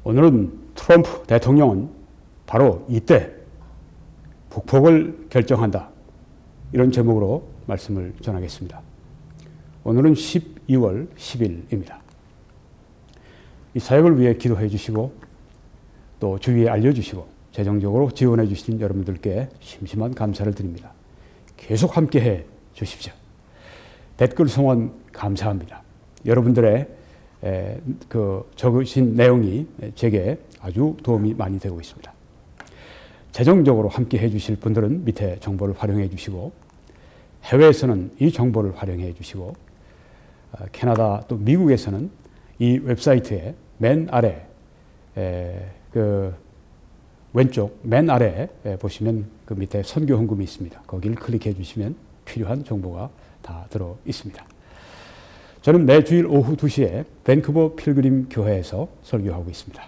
오늘은 트럼프 대통령은 바로 이때 북폭을 결정한다. 이런 제목으로 말씀을 전하겠습니다. 오늘은 12월 10일입니다. 이 사역을 위해 기도해 주시고 또 주위에 알려주시고 재정적으로 지원해 주신 여러분들께 심심한 감사를 드립니다. 계속 함께해 주십시오. 댓글 성원 감사합니다. 여러분들의 적으신 내용이 제게 아주 도움이 많이 되고 있습니다. 재정적으로 함께해 주실 분들은 밑에 정보를 활용해 주시고 해외에서는 이 정보를 활용해 주시고 캐나다 또 미국에서는 이 웹사이트의 맨 아래 왼쪽 맨 아래 보시면 그 밑에 선교 헌금이 있습니다. 거기를 클릭해 주시면 필요한 정보가 다 들어 있습니다. 저는 매 주일 오후 2시에 밴쿠버 필그림 교회에서 설교하고 있습니다.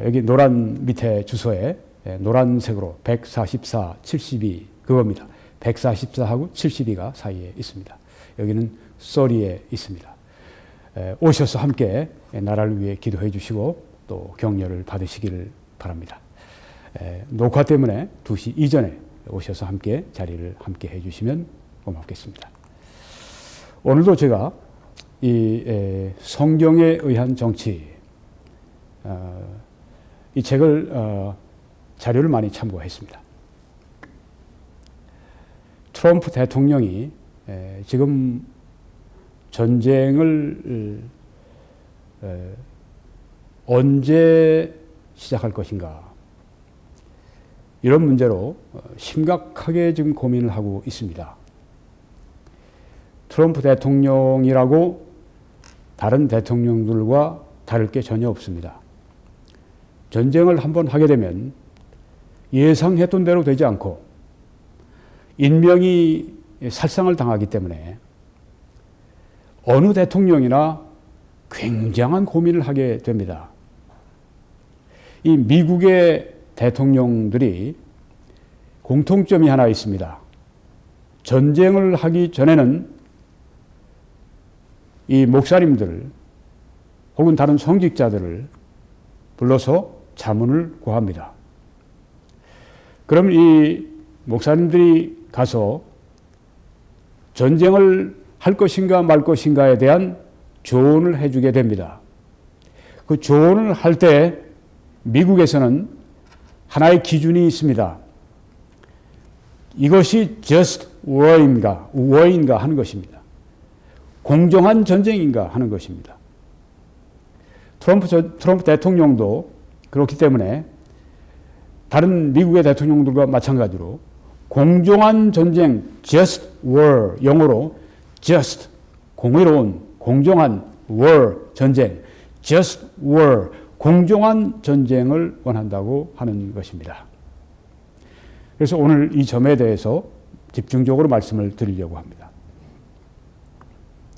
여기 노란 밑에 주소에 노란색으로 144, 72 그겁니다. 144하고 72가 사이에 있습니다. 여기는 서리에 있습니다. 오셔서 함께 나라를 위해 기도해 주시고 또 격려를 받으시기를 바랍니다. 녹화 때문에 2시 이전에 오셔서 함께 자리를 함께 해주시면 고맙겠습니다. 오늘도 제가 이 성경에 의한 정치 이 책을 자료를 많이 참고했습니다. 트럼프 대통령이 지금 전쟁을 언제 시작할 것인가 이런 문제로 심각하게 지금 고민을 하고 있습니다. 트럼프 대통령이라고 다른 대통령들과 다를 게 전혀 없습니다. 전쟁을 한번 하게 되면 예상했던 대로 되지 않고 인명이 살상을 당하기 때문에 어느 대통령이나 굉장한 고민을 하게 됩니다. 이 미국의 대통령들이 공통점이 하나 있습니다. 전쟁을 하기 전에는 이 목사님들 혹은 다른 성직자들을 불러서 자문을 구합니다. 그럼 이 목사님들이 가서 전쟁을 할 것인가 말 것인가에 대한 조언을 해주게 됩니다. 그 조언을 할 때 미국에서는 하나의 기준이 있습니다. 이것이 just war인가 하는 것입니다. 공정한 전쟁인가 하는 것입니다. 트럼프 대통령도 그렇기 때문에 다른 미국의 대통령들과 마찬가지로 공정한 전쟁, just war, 영어로 just, 공의로운, 공정한 war, 전쟁, just war, 공정한 전쟁을 원한다고 하는 것입니다. 그래서 오늘 이 점에 대해서 집중적으로 말씀을 드리려고 합니다.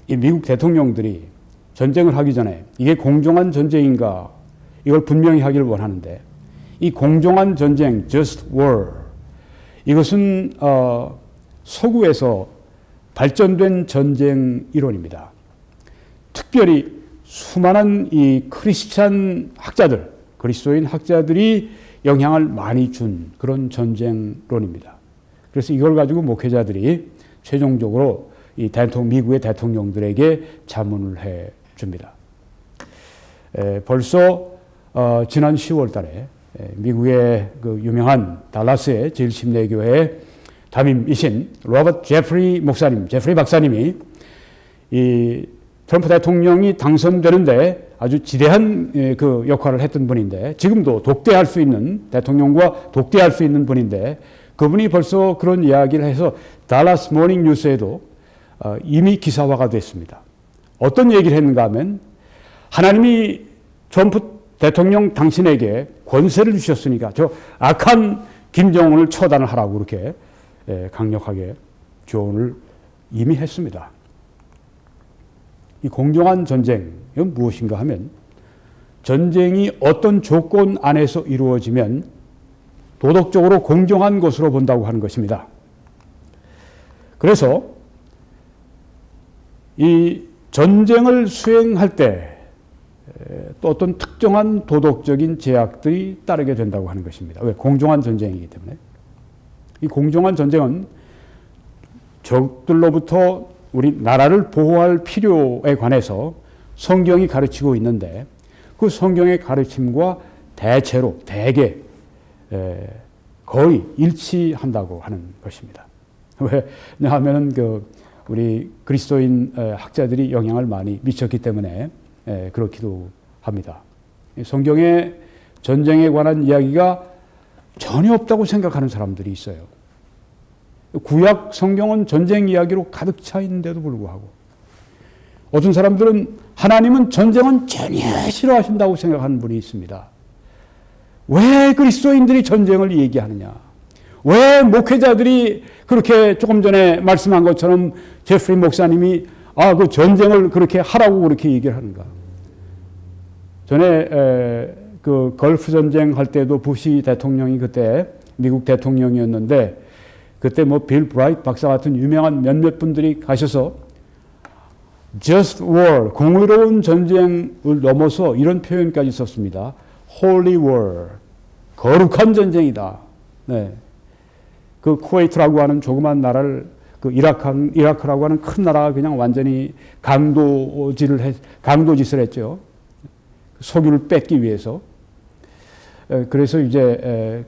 이 미국 대통령들이 전쟁을 하기 전에 이게 공정한 전쟁인가 이걸 분명히 하기를 원하는데 이 공정한 전쟁, just war, 이것은 서구에서 발전된 전쟁 이론입니다. 특별히 수많은 이 크리스찬 학자들, 그리스도인 학자들이 영향을 많이 준 그런 전쟁론입니다. 그래서 이걸 가지고 목회자들이 최종적으로 이 미국의 대통령들에게 자문을 해 줍니다. 벌써 지난 10월 달에 미국의 그 유명한 달라스의 제일심례교회의 담임이신 로버트 제프리 목사님, 제프리 박사님이 이 트럼프 대통령이 당선되는데 아주 지대한 그 역할을 했던 분인데 지금도 독대할 수 있는 대통령과 독대할 수 있는 분인데 그분이 벌써 그런 이야기를 해서 달라스 모닝 뉴스에도 이미 기사화가 됐습니다. 어떤 얘기를 했는가 하면 하나님이 트럼프 대통령 당신에게 권세를 주셨으니까 저 악한 김정은을 처단을 하라고 그렇게 강력하게 조언을 이미 했습니다. 이 공정한 전쟁은 무엇인가 하면 전쟁이 어떤 조건 안에서 이루어지면 도덕적으로 공정한 것으로 본다고 하는 것입니다. 그래서 이 전쟁을 수행할 때 또 어떤 특정한 도덕적인 제약들이 따르게 된다고 하는 것입니다. 왜? 공정한 전쟁이기 때문에. 이 공정한 전쟁은 적들로부터 우리 나라를 보호할 필요에 관해서 성경이 가르치고 있는데 그 성경의 가르침과 대체로 대개 거의 일치한다고 하는 것입니다. 왜냐하면 우리 그리스도인 학자들이 영향을 많이 미쳤기 때문에 그렇기도 합니다. 성경에 전쟁에 관한 이야기가 전혀 없다고 생각하는 사람들이 있어요. 구약 성경은 전쟁 이야기로 가득 차 있는데도 불구하고 어떤 사람들은 하나님은 전쟁은 전혀 싫어하신다고 생각하는 분이 있습니다. 왜 그리스도인들이 전쟁을 얘기하느냐? 왜 목회자들이 그렇게 조금 전에 말씀한 것처럼 제프리 목사님이 그 전쟁을 그렇게 하라고 그렇게 얘기를 하는가? 전에 그 걸프 전쟁 할 때도 부시 대통령이 그때 미국 대통령이었는데 그때 빌 브라이트 박사 같은 유명한 몇몇 분들이 가셔서 just war, 공의로운 전쟁을 넘어서 이런 표현까지 썼습니다. holy war, 거룩한 전쟁이다. 네. 그 쿠웨이트라고 하는 조그만 나라를 이라크라고 하는 큰 나라가 그냥 완전히 강도짓을 했죠. 석유를 뺏기 위해서. 그래서 이제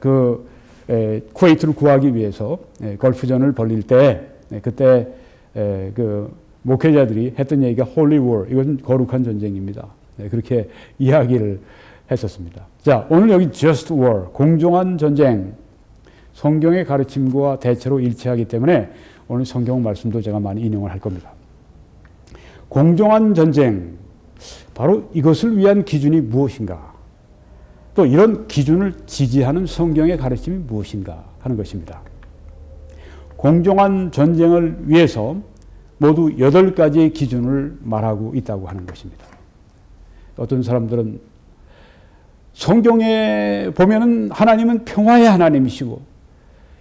쿠웨이트를 구하기 위해서 걸프전을 벌릴 때 그때 그 목회자들이 했던 얘기가 Holy War, 이것은 거룩한 전쟁입니다. 그렇게 이야기를 했었습니다. 자, 오늘 여기 Just War, 공정한 전쟁, 성경의 가르침과 대체로 일치하기 때문에 오늘 성경 말씀도 제가 많이 인용을 할 겁니다. 공정한 전쟁, 바로 이것을 위한 기준이 무엇인가? 또 이런 기준을 지지하는 성경의 가르침이 무엇인가 하는 것입니다. 공정한 전쟁을 위해서 모두 8가지의 기준을 말하고 있다고 하는 것입니다. 어떤 사람들은 성경에 보면은 하나님은 평화의 하나님이시고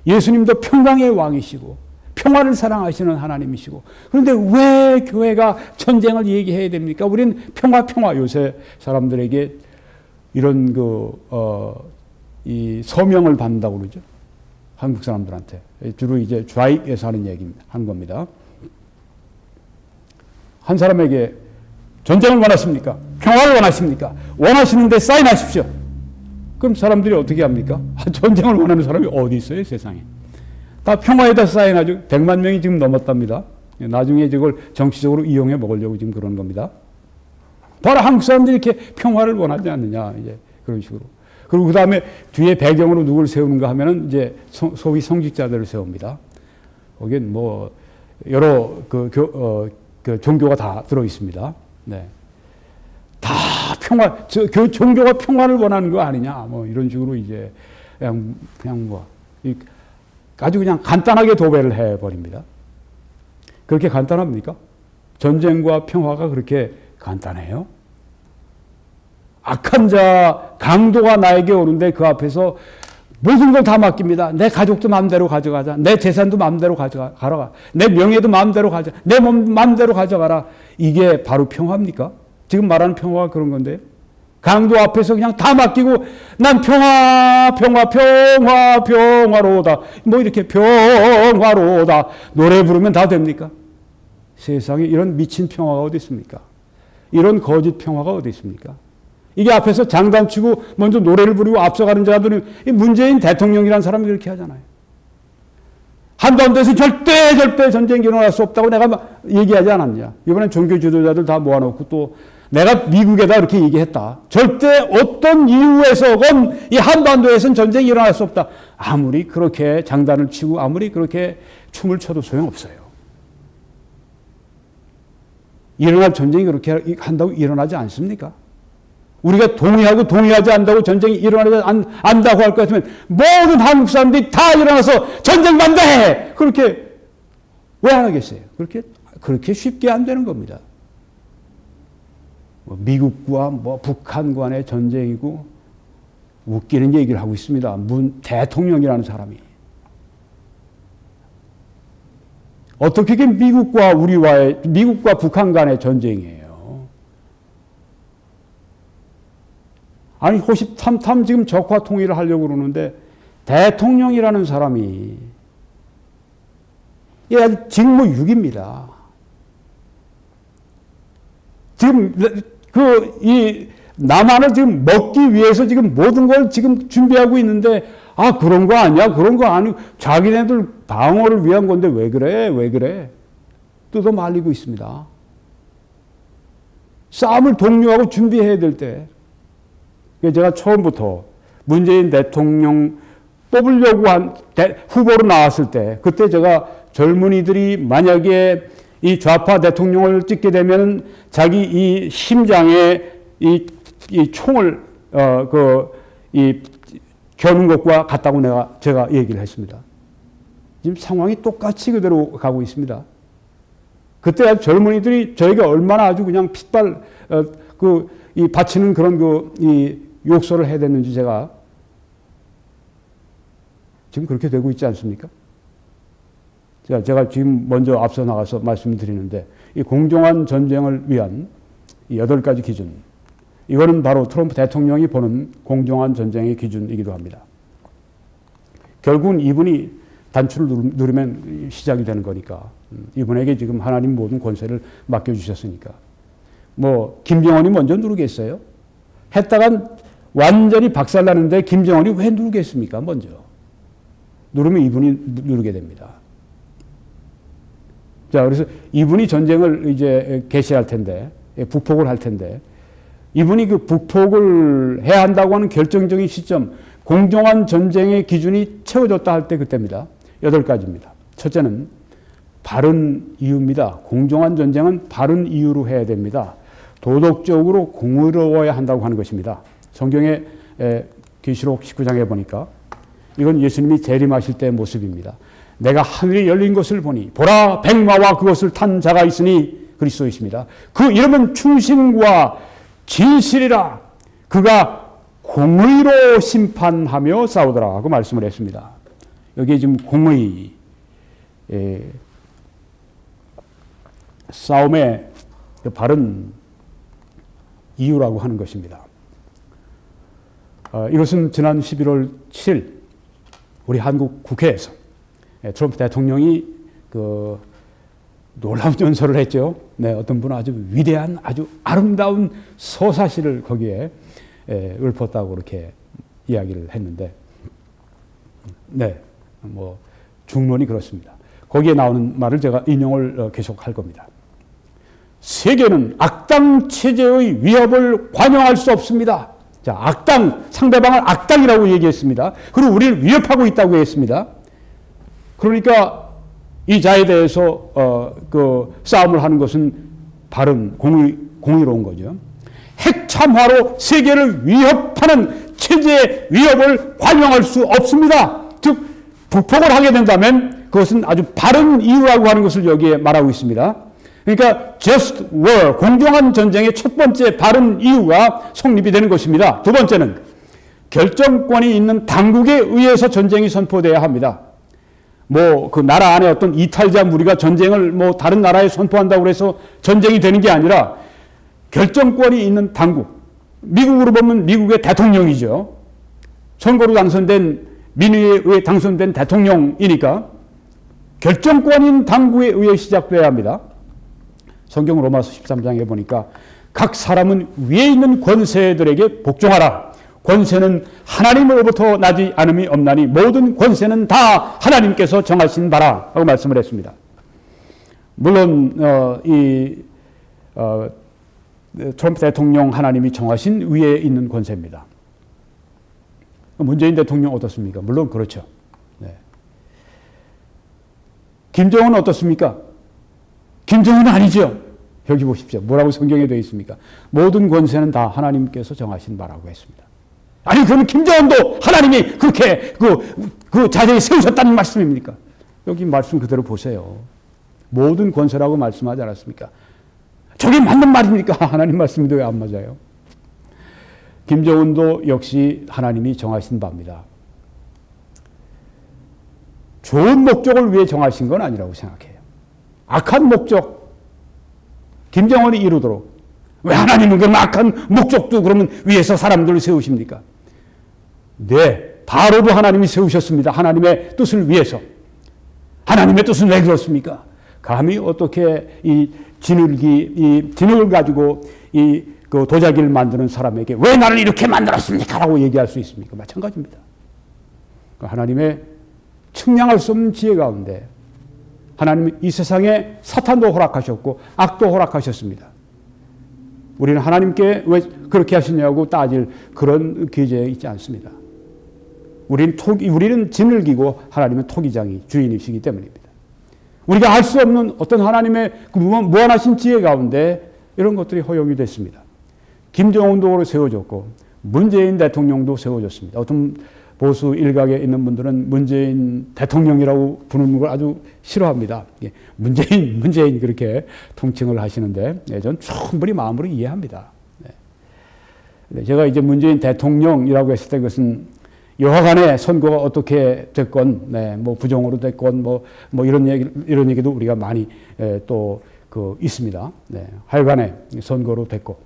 예수님도 평강의 왕이시고 평화를 사랑하시는 하나님이시고 그런데 왜 교회가 전쟁을 얘기해야 됩니까? 우리는 평화. 요새 사람들에게 이런 이 서명을 받는다고 그러죠. 한국 사람들한테. 주로 이제 좌익에서 하는 얘기입니다. 한 겁니다. 한 사람에게 전쟁을 원하십니까? 평화를 원하십니까? 원하시는데 사인하십시오. 그럼 사람들이 어떻게 합니까? 전쟁을 원하는 사람이 어디 있어요, 세상에. 다 평화에다 사인하죠. 100만 명이 지금 넘었답니다. 나중에 이걸 정치적으로 이용해 먹으려고 지금 그러는 겁니다. 바로 한국 사람들이 이렇게 평화를 원하지 않느냐, 이제 그런 식으로. 그리고 그 다음에 뒤에 배경으로 누굴 세우는가 하면은 이제 소위 성직자들을 세웁니다. 거긴 여러 종교가 다 들어 있습니다. 네. 다 종교가 평화를 원하는 거 아니냐, 이런 식으로 이제 아주 그냥 간단하게 도배를 해버립니다. 그렇게 간단합니까? 전쟁과 평화가 그렇게 간단해요? 악한 자, 강도가 나에게 오는데 그 앞에서 모든 걸 다 맡깁니다. 내 가족도 마음대로 가져가자. 내 재산도 마음대로 가져가라. 내 명예도 마음대로 가져가. 내 몸 마음대로 가져가라. 이게 바로 평화입니까? 지금 말하는 평화가 그런 건데요. 강도 앞에서 그냥 다 맡기고 난 평화로다. 이렇게 평화로다. 노래 부르면 다 됩니까? 세상에 이런 미친 평화가 어디 있습니까? 이런 거짓 평화가 어디 있습니까? 이게 앞에서 장단치고 먼저 노래를 부르고 앞서가는 자들은 문재인 대통령이라는 사람이 그렇게 하잖아요. 한반도에서 절대 전쟁이 일어날 수 없다고 내가 얘기하지 않았냐. 이번엔 종교 지도자들 다 모아놓고 또 내가 미국에다 이렇게 얘기했다. 절대 어떤 이유에서건 이 한반도에서는 전쟁이 일어날 수 없다. 아무리 그렇게 장단을 치고 아무리 그렇게 춤을 춰도 소용없어요. 일어날 전쟁이 그렇게 한다고 일어나지 않습니까? 우리가 동의하고 동의하지 않는다고 전쟁이 일어나지 않는다고 할 것 같으면 모든 한국 사람들이 다 일어나서 전쟁 반대해! 그렇게 왜 안 하겠어요? 그렇게 쉽게 안 되는 겁니다. 미국과 북한 간의 전쟁이고 웃기는 얘기를 하고 있습니다. 문 대통령이라는 사람이. 어떻게 미국과 북한 간의 전쟁이에요? 아니 호시탐탐 지금 적화 통일을 하려고 그러는데 대통령이라는 사람이 이 아주 직무유기입니다. 지금 이 남한을 지금 먹기 위해서 지금 모든 걸 지금 준비하고 있는데 아 그런 거 아니야? 그런 거 아니고 자기네들 방어를 위한 건데 왜 그래? 왜 그래? 뜯어 말리고 있습니다. 싸움을 독려하고 준비해야 될 때 제가 처음부터 문재인 대통령 뽑으려고 한 후보로 나왔을 때 그때 제가 젊은이들이 만약에 이 좌파 대통령을 찍게 되면 자기 이 심장에 이 총을 겨눈 것과 같다고 제가 얘기를 했습니다. 지금 상황이 똑같이 그대로 가고 있습니다. 그때 젊은이들이 저에게 얼마나 아주 그냥 핏발 바치는 그런 이 욕설을 해야 됐는지 제가 지금 그렇게 되고 있지 않습니까? 제가 지금 먼저 앞서 나가서 말씀드리는데 이 공정한 전쟁을 위한 이 8가지 기준 이거는 바로 트럼프 대통령이 보는 공정한 전쟁의 기준이기도 합니다. 결국은 이분이 단추를 누르면 시작이 되는 거니까 이분에게 지금 하나님 모든 권세를 맡겨주셨으니까 뭐 김정은이 먼저 누르겠어요? 했다간 완전히 박살나는데 김정은이 왜 누르겠습니까? 먼저 누르면 이분이 누르게 됩니다. 자, 그래서 이분이 전쟁을 이제 개시할 텐데, 북폭을 할 텐데, 이분이 그 북폭을 해야 한다고 하는 결정적인 시점, 공정한 전쟁의 기준이 채워졌다 할 때 그때입니다. 8가지입니다. 첫째는 바른 이유입니다. 공정한 전쟁은 바른 이유로 해야 됩니다. 도덕적으로 공의로워야 한다고 하는 것입니다. 성경의 계시록 19장에 보니까 이건 예수님이 재림하실 때의 모습입니다. 내가 하늘이 열린 것을 보니 보라 백마와 그것을 탄 자가 있으니 그리스도이십니다. 그 이름은 충신과 진실이라 그가 공의로 심판하며 싸우더라 하고 말씀을 했습니다. 여기에 지금 공의 싸움의 바른 이유라고 하는 것입니다. 이것은 지난 11월 7일 우리 한국 국회에서 트럼프 대통령이 그 놀라운 연설을 했죠. 네, 어떤 분은 아주 위대한, 아주 아름다운 서사시를 거기에 읊었다고 그렇게 이야기를 했는데, 네, 뭐 중론이 그렇습니다. 거기에 나오는 말을 제가 인용을 계속할 겁니다. 세계는 악당 체제의 위협을 관용할 수 없습니다. 자, 악당, 상대방을 악당이라고 얘기했습니다. 그리고 우리를 위협하고 있다고 했습니다. 그러니까 이 자에 대해서 싸움을 하는 것은 바른 공의로운 거죠. 핵참화로 세계를 위협하는 체제의 위협을 관용할 수 없습니다. 즉 북폭을 하게 된다면 그것은 아주 바른 이유라고 하는 것을 여기에 말하고 있습니다. 그러니까 just war, 공정한 전쟁의 첫 번째 바른 이유가 성립이 되는 것입니다. 두 번째는 결정권이 있는 당국에 의해서 전쟁이 선포돼야 합니다. 뭐 그 나라 안에 어떤 이탈자 무리가 전쟁을 뭐 다른 나라에 선포한다고 해서 전쟁이 되는 게 아니라 결정권이 있는 당국, 미국으로 보면 미국의 대통령이죠. 선거로 당선된 민의에 의해 당선된 대통령이니까 결정권인 당국에 의해 시작돼야 합니다. 성경 로마서 13장에 보니까 각 사람은 위에 있는 권세들에게 복종하라. 권세는 하나님으로부터 나지 않음이 없나니 모든 권세는 다 하나님께서 정하신 바라 하고 말씀을 했습니다. 물론 트럼프 대통령 하나님이 정하신 위에 있는 권세입니다. 문재인 대통령 어떻습니까? 물론 그렇죠. 네. 김정은 어떻습니까? 김정은은 아니죠. 여기 보십시오. 뭐라고 성경에 되어 있습니까? 모든 권세는 다 하나님께서 정하신 바라고 했습니다. 아니 그러면 김정은도 하나님이 그렇게 그 자세히 세우셨다는 말씀입니까? 여기 말씀 그대로 보세요. 모든 권세라고 말씀하지 않았습니까? 저게 맞는 말입니까? 하나님 말씀인데 왜 안 맞아요? 김정은도 역시 하나님이 정하신 바입니다. 좋은 목적을 위해 정하신 건 아니라고 생각해요. 악한 목적, 김정은이 이루도록. 왜 하나님은 그런 악한 목적도 그러면 위에서 사람들을 세우십니까? 네, 바로도 하나님이 세우셨습니다. 하나님의 뜻을 위해서. 하나님의 뜻은 왜 그렇습니까? 감히 어떻게 이 진흙을 가지고 그 도자기를 만드는 사람에게 왜 나를 이렇게 만들었습니까? 라고 얘기할 수 있습니까? 마찬가지입니다. 하나님의 측량할 수 없는 지혜 가운데 하나님은 이 세상에 사탄도 허락하셨고 악도 허락하셨습니다. 우리는 하나님께 왜 그렇게 하시냐고 따질 그런 계제에 있지 않습니다. 우리는 진흙이고 하나님은 토기장이 주인이시기 때문입니다. 우리가 알 수 없는 어떤 하나님의 그 무한하신 지혜 가운데 이런 것들이 허용이 됐습니다. 김정은도 세워졌고 문재인 대통령도 세워졌습니다. 어떤 보수 일각에 있는 분들은 문재인 대통령이라고 부르는 걸 아주 싫어합니다. 문재인 그렇게 통칭을 하시는데 저는 충분히 마음으로 이해합니다. 제가 이제 문재인 대통령이라고 했을 때 그것은 여하간의 선거가 어떻게 됐건, 뭐 부정으로 됐건, 뭐 이런 얘기도 우리가 많이 또 있습니다. 하여간에 선거로 됐고,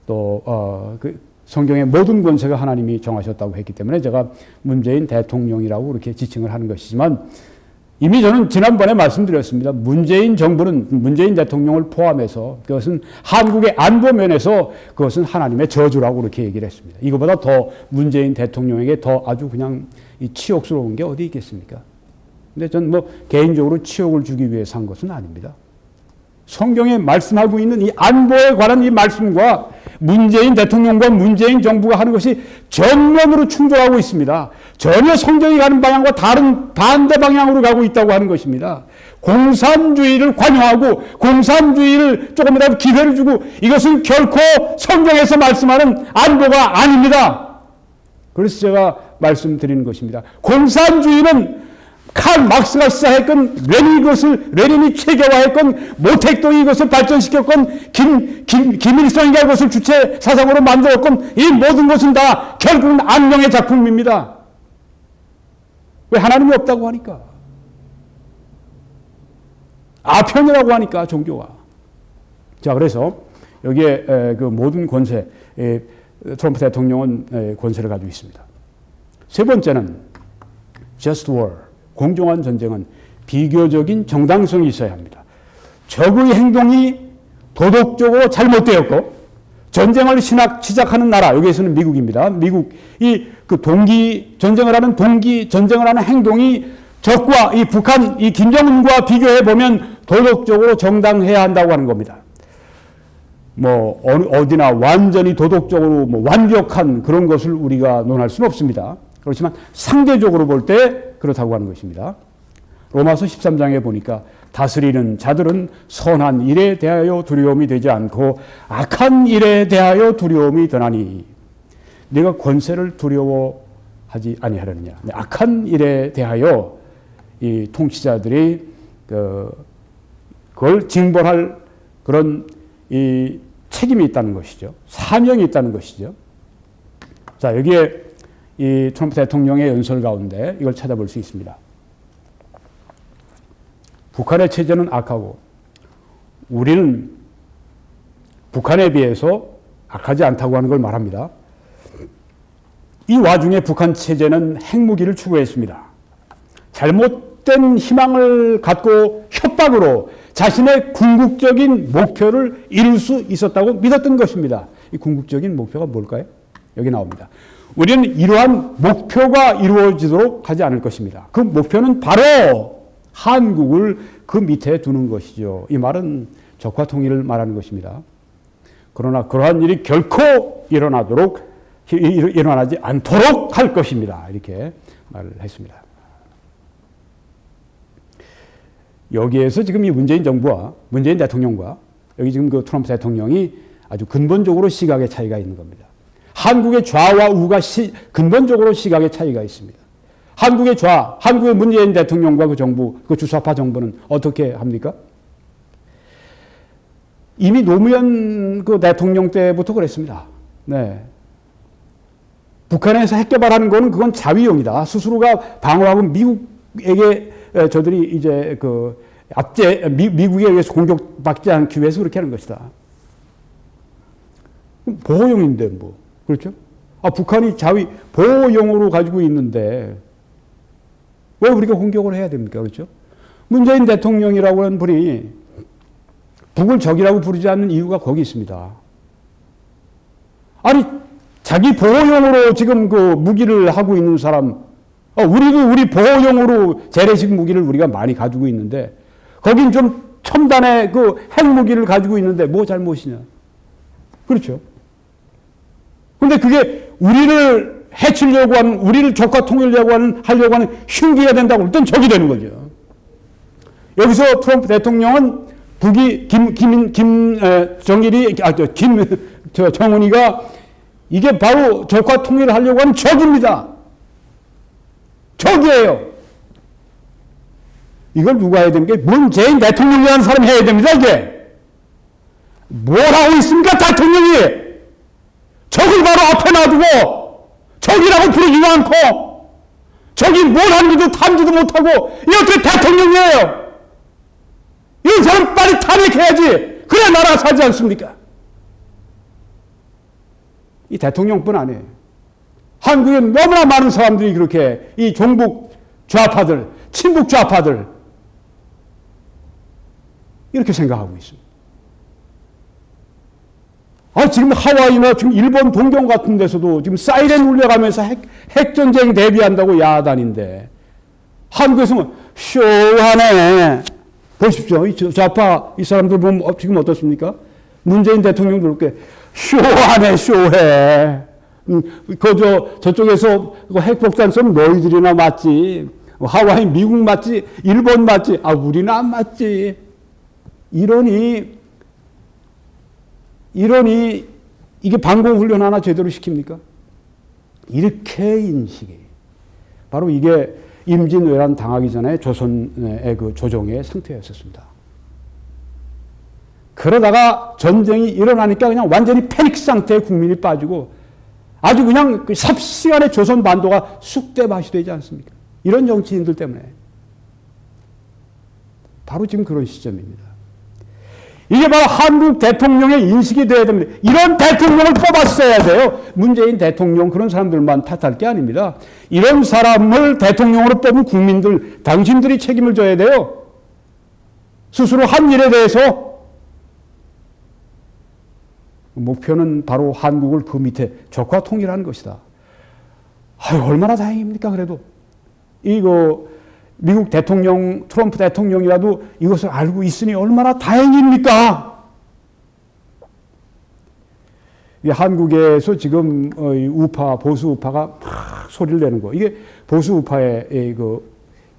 또 그 성경의 모든 권세가 하나님이 정하셨다고 했기 때문에 제가 문재인 대통령이라고 그렇게 지칭을 하는 것이지만 이미 저는 지난번에 말씀드렸습니다. 문재인 정부는 문재인 대통령을 포함해서 그것은 한국의 안보 면에서 그것은 하나님의 저주라고 그렇게 얘기를 했습니다. 이거보다 더 문재인 대통령에게 더 아주 그냥 치욕스러운 게 어디 있겠습니까? 근데 전 뭐 개인적으로 치욕을 주기 위해서 한 것은 아닙니다. 성경에 말씀하고 있는 이 안보에 관한 이 말씀과 문재인 대통령과 문재인 정부가 하는 것이 전면으로 충돌하고 있습니다. 전혀 성경이 가는 방향과 다른 반대 방향으로 가고 있다고 하는 것입니다. 공산주의를 관여하고 공산주의를 조금이라도 기회를 주고 이것은 결코 성경에서 말씀하는 안보가 아닙니다. 그래서 제가 말씀드리는 것입니다. 공산주의는 칼 막스가 시작했건 레닌이 체계화했건 모택동이 이것을 발전시켰건 김일성이가 이것을 주체 사상으로 만들었건 이 모든 것은 다 결국은 악령의 작품입니다. 왜 하나님이 없다고 하니까. 아편이라고 하니까 종교가. 자, 그래서 여기에 그 모든 권세, 트럼프 대통령은 권세를 가지고 있습니다. 세 번째는 just war. 공정한 전쟁은 비교적인 정당성이 있어야 합니다. 적의 행동이 도덕적으로 잘못되었고 전쟁을 시작하는 나라, 여기에서는 미국입니다. 미국이 그 전쟁을 하는 행동이 적과 이 북한, 이 김정은과 비교해 보면 도덕적으로 정당해야 한다고 하는 겁니다. 뭐 어디나 완전히 도덕적으로 완벽한 그런 것을 우리가 논할 수는 없습니다. 그렇지만 상대적으로 볼 때 그렇다고 하는 것입니다. 로마서 13장에 보니까 다스리는 자들은 선한 일에 대하여 두려움이 되지 않고 악한 일에 대하여 두려움이 드나니 내가 권세를 두려워하지 아니하려느냐. 악한 일에 대하여 이 통치자들이 그걸 징벌할 그런 이 책임이 있다는 것이죠. 사명이 있다는 것이죠. 자, 여기에 이 트럼프 대통령의 연설 가운데 이걸 찾아볼 수 있습니다. 북한의 체제는 악하고 우리는 북한에 비해서 악하지 않다고 하는 걸 말합니다. 이 와중에 북한 체제는 핵무기를 추구했습니다. 잘못된 희망을 갖고 협박으로 자신의 궁극적인 목표를 이룰 수 있었다고 믿었던 것입니다. 이 궁극적인 목표가 뭘까요? 여기 나옵니다. 우리는 이러한 목표가 이루어지도록 하지 않을 것입니다. 그 목표는 바로 한국을 그 밑에 두는 것이죠. 이 말은 적화 통일을 말하는 것입니다. 그러나 그러한 일이 결코 일어나지 않도록 할 것입니다. 이렇게 말을 했습니다. 여기에서 지금 이 문재인 정부와 문재인 대통령과 여기 지금 그 트럼프 대통령이 아주 근본적으로 시각의 차이가 있는 겁니다. 한국의 좌와 우가 근본적으로 시각의 차이가 있습니다. 한국의 문재인 대통령과 그 정부, 그 주사파 정부는 어떻게 합니까? 이미 노무현 그 대통령 때부터 그랬습니다. 네. 북한에서 핵 개발하는 거는 그건 자위용이다. 스스로가 방어하고 미국에게 저들이 이제 미국에 의해서 공격받지 않기 위해서 그렇게 하는 것이다. 보호용인데 뭐. 그렇죠? 북한이 자위 보호용으로 가지고 있는데 왜 우리가 공격을 해야 됩니까? 그렇죠? 문재인 대통령이라고 하는 분이 북을 적이라고 부르지 않는 이유가 거기 있습니다. 아니, 자기 보호용으로 지금 그 무기를 하고 있는 사람, 우리도 우리 보호용으로 재래식 무기를 우리가 많이 가지고 있는데, 거긴 좀 첨단의 그 핵무기를 가지고 있는데 뭐 잘못이냐. 그렇죠. 근데 그게 우리를 해치려고 하는, 우리를 적과 통일하려고 하는 흉기가 된다고 할 땐 적이 되는 거죠. 여기서 트럼프 대통령은 북이 정은이가 이게 바로 적과 통일을 하려고 하는 적입니다. 적이에요. 이걸 누가 해야 됩니까? 문재인 대통령이라는 사람이 해야 됩니다, 이게. 뭘 하고 있습니까, 대통령이? 적을 바로 앞에 놔두고, 적이라고 부르지도 않고, 적이 뭘 하는지도 탐지도 못하고, 이 어떻게 대통령이에요? 이런 사람 빨리 탄핵해야지. 그래야 나라가 살지 않습니까? 이 대통령뿐 아니에요. 한국에 너무나 많은 사람들이 그렇게 이 종북 좌파들, 친북 좌파들 이렇게 생각하고 있습니다. 지금 하와이나 지금 일본 동경 같은 데서도 지금 사이렌 울려가면서 핵전쟁 대비한다고 야단인데 한국에서는 쇼하네. 보십시오. 이 좌파 이 사람들 보면 지금 어떻습니까? 문재인 대통령도 그렇게 쇼하네, 쇼해. 저쪽에서 핵폭탄 쏘면 너희들이나 맞지. 하와이, 미국 맞지. 일본 맞지. 우리는 안 맞지. 이러니, 이게 방공훈련 하나 제대로 시킵니까? 이렇게 인식이. 바로 이게 임진왜란 당하기 전에 조선의 그 조정의 상태였었습니다. 그러다가 전쟁이 일어나니까 그냥 완전히 패닉 상태에 국민이 빠지고 아주 그냥 그 삽시간에 조선 반도가 쑥대밭이 되지 않습니까? 이런 정치인들 때문에. 바로 지금 그런 시점입니다. 이게 바로 한국 대통령의 인식이 되어야 됩니다. 이런 대통령을 뽑았어야 돼요. 문재인 대통령 그런 사람들만 탓할 게 아닙니다. 이런 사람을 대통령으로 뽑은 국민들, 당신들이 책임을 져야 돼요. 스스로 한 일에 대해서 목표는 바로 한국을 그 밑에 적과 통일하는 것이다. 얼마나 다행입니까? 그래도 미국 대통령, 트럼프 대통령이라도 이것을 알고 있으니 얼마나 다행입니까? 한국에서 지금 우파, 보수 우파가 막 소리를 내는 거. 이게 보수 우파의 그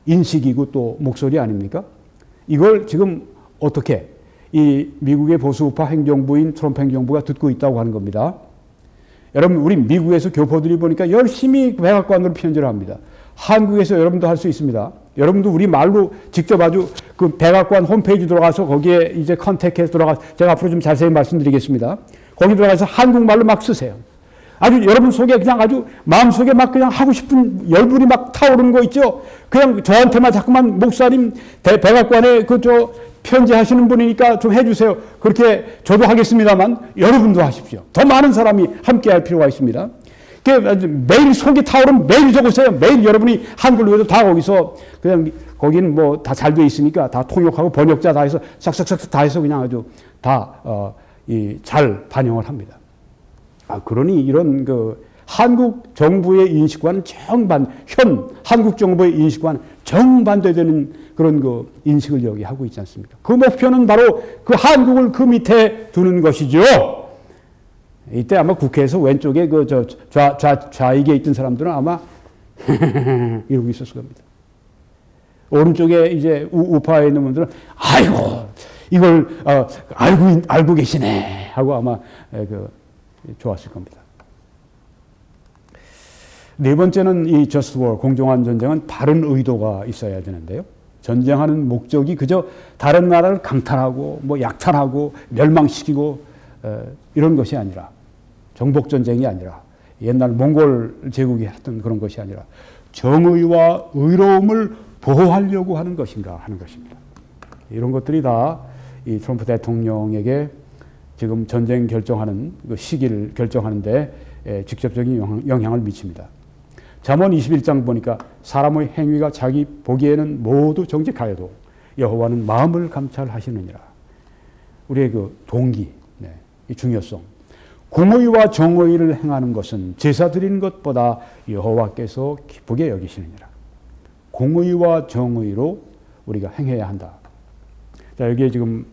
인식이고 또 목소리 아닙니까? 이걸 지금 어떻게 이 미국의 보수 우파 행정부인 트럼프 행정부가 듣고 있다고 하는 겁니다. 여러분, 우리 미국에서 교포들이 보니까 열심히 백악관으로 편지를 합니다. 한국에서 여러분도 할 수 있습니다. 여러분도 우리 말로 직접 아주 그 백악관 홈페이지 들어가서 거기에 이제 컨택해서 제가 앞으로 좀 자세히 말씀드리겠습니다. 거기 들어가서 한국말로 막 쓰세요. 아주 여러분 속에 그냥 아주 마음속에 막 그냥 하고 싶은 열불이 막 타오르는 거 있죠? 그냥 저한테만 자꾸만 목사님 백악관에 편지 하시는 분이니까 좀 해주세요. 그렇게 저도 하겠습니다만 여러분도 하십시오. 더 많은 사람이 함께 할 필요가 있습니다. 매일 속이 타오르면 매일 적으세요. 매일 여러분이 한글 외에도 다 거기서 그냥 거기는 뭐 다 잘 돼 있으니까 다 통역하고 번역자 다 해서 싹싹싹 다 해서 그냥 아주 다 잘 반영을 합니다. 그러니 이런 한국 정부의 인식과는 한국 정부의 인식과는 정반대되는 그런 인식을 여기 하고 있지 않습니까? 그 목표는 바로 그 한국을 그 밑에 두는 것이죠. 이때 아마 국회에서 왼쪽에 좌익에 있던 사람들은 아마 이러고 있었을 겁니다. 오른쪽에 이제 우파에 있는 분들은 아이고 이걸 알고 계시네 하고 아마 좋았을 겁니다. 네 번째는 이 just war, 공정한 전쟁은 바른 의도가 있어야 되는데요. 전쟁하는 목적이 그저 다른 나라를 강탈하고 약탈하고 멸망시키고 이런 것이 아니라 정복전쟁이 아니라 옛날 몽골 제국이 했던 그런 것이 아니라 정의와 의로움을 보호하려고 하는 것인가 하는 것입니다. 이런 것들이 다 이 트럼프 대통령에게 지금 전쟁 결정하는 그 시기를 결정하는데 직접적인 영향을 미칩니다. 잠언 21장 보니까 사람의 행위가 자기 보기에는 모두 정직하여도 여호와는 마음을 감찰하시느니라. 우리의 그 동기, 이 중요성. 공의와 정의를 행하는 것은 제사 드리는 것보다 여호와께서 기쁘게 여기시느니라. 공의와 정의로 우리가 행해야 한다. 자, 여기에 지금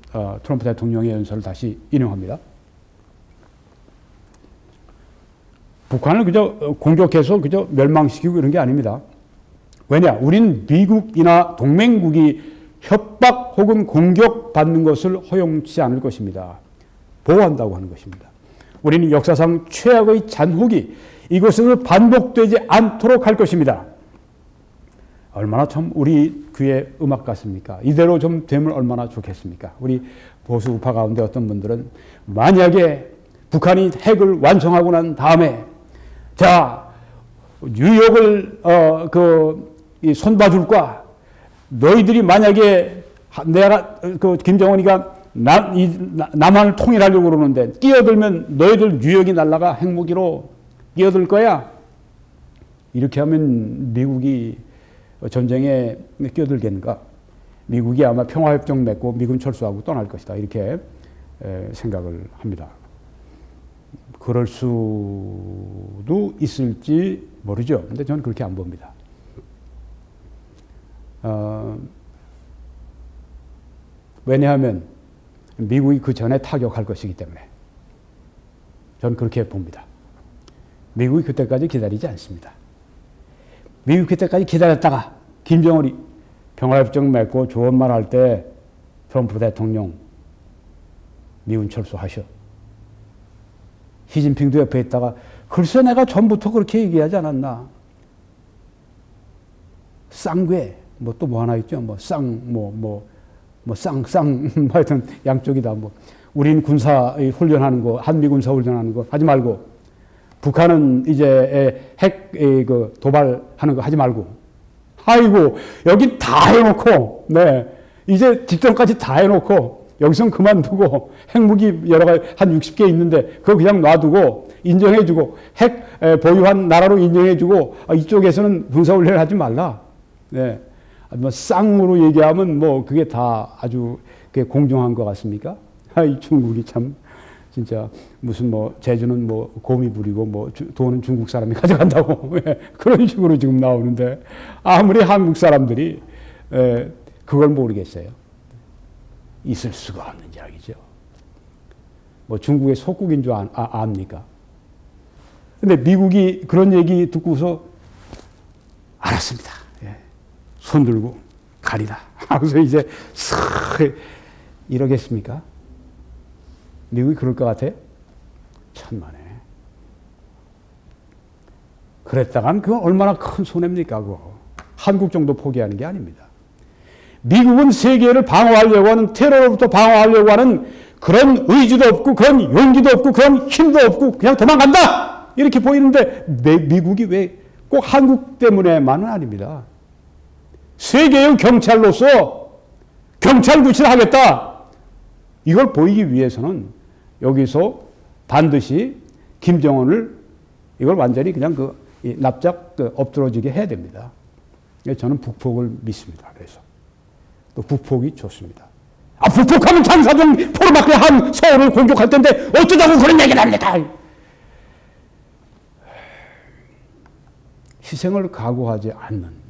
트럼프 대통령의 연설을 다시 인용합니다. 북한을 그저 공격해서 그저 멸망시키고 이런 게 아닙니다. 왜냐? 우린 미국이나 동맹국이 협박 혹은 공격받는 것을 허용치 않을 것입니다. 보호한다고 하는 것입니다. 우리는 역사상 최악의 잔혹이 이곳에서 반복되지 않도록 할 것입니다. 얼마나 참 우리 귀에 음악 같습니까? 이대로 좀 되면 얼마나 좋겠습니까? 우리 보수 우파 가운데 어떤 분들은 만약에 북한이 핵을 완성하고 난 다음에 자 뉴욕을 손봐줄까? 너희들이 만약에 내가 김정은이가 남한을 통일하려고 그러는데 끼어들면 너희들 뉴욕이 날라가 핵무기로 끼어들 거야. 이렇게 하면 미국이 전쟁에 끼어들겠는가? 미국이 아마 평화협정 맺고 미군 철수하고 떠날 것이다. 이렇게 생각을 합니다. 그럴 수도 있을지 모르죠. 근데 저는 그렇게 안 봅니다. 왜냐하면 미국이 그 전에 타격할 것이기 때문에 저는 그렇게 봅니다. 미국이 그때까지 기다리지 않습니다. 미국이 그때까지 기다렸다가 김정은이 평화협정 맺고 좋은 말 할 때 트럼프 대통령 미군 철수하셔. 시진핑도 옆에 있다가 글쎄 내가 전부터 그렇게 얘기하지 않았나. 쌍괴 뭐 또 뭐 하나 있죠. 하여튼 양쪽이다. 우린 군사 훈련하는 거, 한미 군사 훈련하는 거 하지 말고, 북한은 이제 핵 도발하는 거 하지 말고. 아이고 여기 다 해놓고, 이제 직전까지 다 해놓고 여기선 그만두고 핵무기 여러 가지 한 60개 있는데 그거 그냥 놔두고 인정해주고 핵 보유한 나라로 인정해주고 이쪽에서는 군사 훈련을 하지 말라. 쌍으로 얘기하면 그게 다 아주 그게 공정한 것 같습니까? 이 중국이 참 진짜 무슨 제주는 곰이 부리고 돈은 중국 사람이 가져간다고 그런 식으로 지금 나오는데 아무리 한국 사람들이 그걸 모르겠어요. 있을 수가 없는 이야기죠. 중국의 속국인 줄 압니까? 근데 미국이 그런 얘기 듣고서 알았습니다. 손 들고 가리다. 하고서 이제 싹 이러겠습니까? 미국이 그럴 것 같아요? 천만에. 그랬다간 그건 얼마나 큰 손해입니까? 그거. 한국 정도 포기하는 게 아닙니다. 미국은 세계를 방어하려고 하는, 테러로부터 방어하려고 하는 그런 의지도 없고 그런 용기도 없고 그런 힘도 없고 그냥 도망간다! 이렇게 보이는데 미국이 왜 꼭 한국 때문에만은 아닙니다. 세계의 경찰로서 경찰 구실을 하겠다. 이걸 보이기 위해서는 여기서 반드시 김정은을 이걸 완전히 그냥 납작 엎드러지게 해야 됩니다. 저는 북폭을 믿습니다. 그래서 또 북폭이 좋습니다. 북폭하면 장사정 포로마크 한 서울을 공격할 텐데 어쩌자고 그런 얘기를 합니까? 희생을 각오하지 않는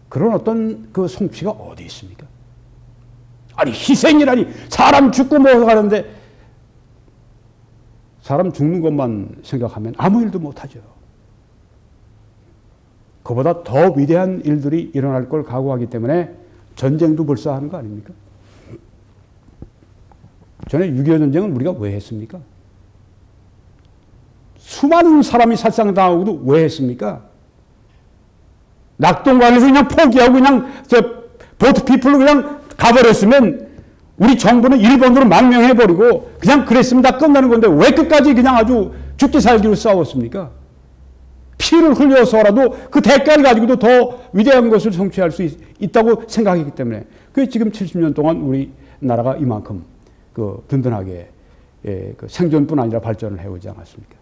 그런 어떤 그 성취가 어디 있습니까? 아니 희생이라니 사람 죽고 가는데 사람 죽는 것만 생각하면 아무 일도 못하죠. 그보다 더 위대한 일들이 일어날 걸 각오하기 때문에 전쟁도 벌써 하는 거 아닙니까? 전에 6.25 전쟁은 우리가 왜 했습니까? 수많은 사람이 살상당하고도 왜 했습니까? 낙동강에서 그냥 포기하고 그냥 보트 피플로 그냥 가버렸으면 우리 정부는 일본으로 망명해버리고 그냥 그랬으면 다 끝나는 건데 왜 끝까지 그냥 아주 죽기 살기로 싸웠습니까? 피를 흘려서라도 그 대가를 가지고도 더 위대한 것을 성취할 수 있다고 생각했기 때문에 그게 지금 70년 동안 우리나라가 이만큼 든든하게 그 생존뿐 아니라 발전을 해오지 않았습니까?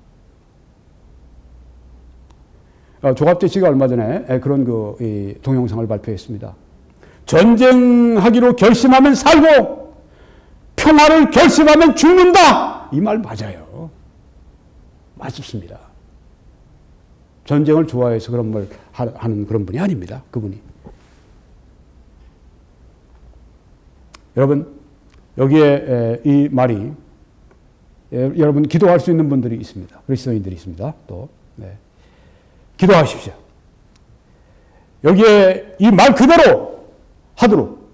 조갑재 씨가 얼마 전에 그런 이 동영상을 발표했습니다. 전쟁하기로 결심하면 살고 평화를 결심하면 죽는다. 이 말 맞아요. 맞습니다. 전쟁을 좋아해서 그런 말 하는 그런 분이 아닙니다. 그분이. 여러분, 여기에 이 말이 여러분 기도할 수 있는 분들이 있습니다. 그리스도인들이 있습니다. 또 네. 기도하십시오. 여기에 이 말 그대로 하도록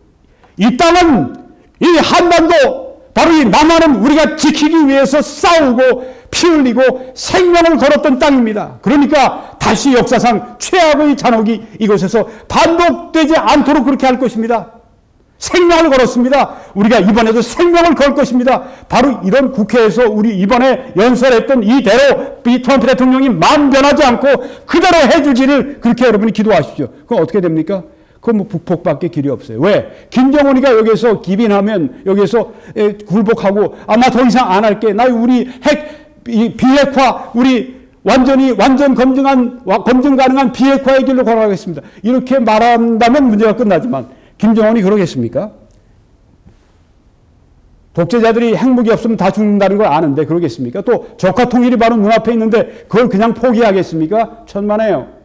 이 땅은 이 한반도 바로 이 남한은 우리가 지키기 위해서 싸우고 피 흘리고 생명을 걸었던 땅입니다. 그러니까 다시 역사상 최악의 잔혹이 이곳에서 반복되지 않도록 그렇게 할 것입니다. 생명을 걸었습니다. 우리가 이번에도 생명을 걸 것입니다. 바로 이런 국회에서 우리 이번에 연설했던 이대로 트럼프 대통령이 마음 변하지 않고 그대로 해주기를 그렇게 여러분이 기도하십시오. 그럼 어떻게 됩니까? 그건 뭐 북폭밖에 길이 없어요. 왜? 김정은이가 여기서 기빈하면 여기서 굴복하고 나 더 이상 안 할게. 나 우리 비핵화 우리 완전 검증 가능한 비핵화의 길로 걸어가겠습니다. 이렇게 말한다면 문제가 끝나지만 김정은이 그러겠습니까? 독재자들이 핵무기 없으면 다 죽는다는 걸 아는데 그러겠습니까? 또 적화 통일이 바로 눈앞에 있는데 그걸 그냥 포기하겠습니까? 천만에요.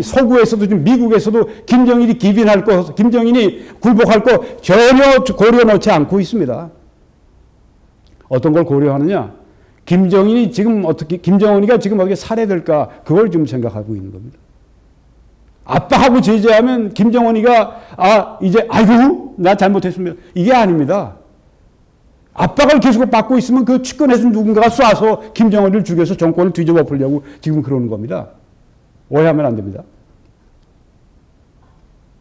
서구에서도 지금 미국에서도 김정일이 기빈할 거, 김정일이 굴복할 거 전혀 고려 넣지 않고 있습니다. 어떤 걸 고려하느냐? 김정은이가 지금 어떻게 살해될까? 그걸 지금 생각하고 있는 겁니다. 압박하고 제재하면 김정은이가 이제 아이고 나 잘못했습니다. 이게 아닙니다. 압박을 계속 받고 있으면 그 측근에서 누군가가 쏴서 김정은을 죽여서 정권을 뒤집어 보려고 지금 그러는 겁니다. 오해하면 안 됩니다.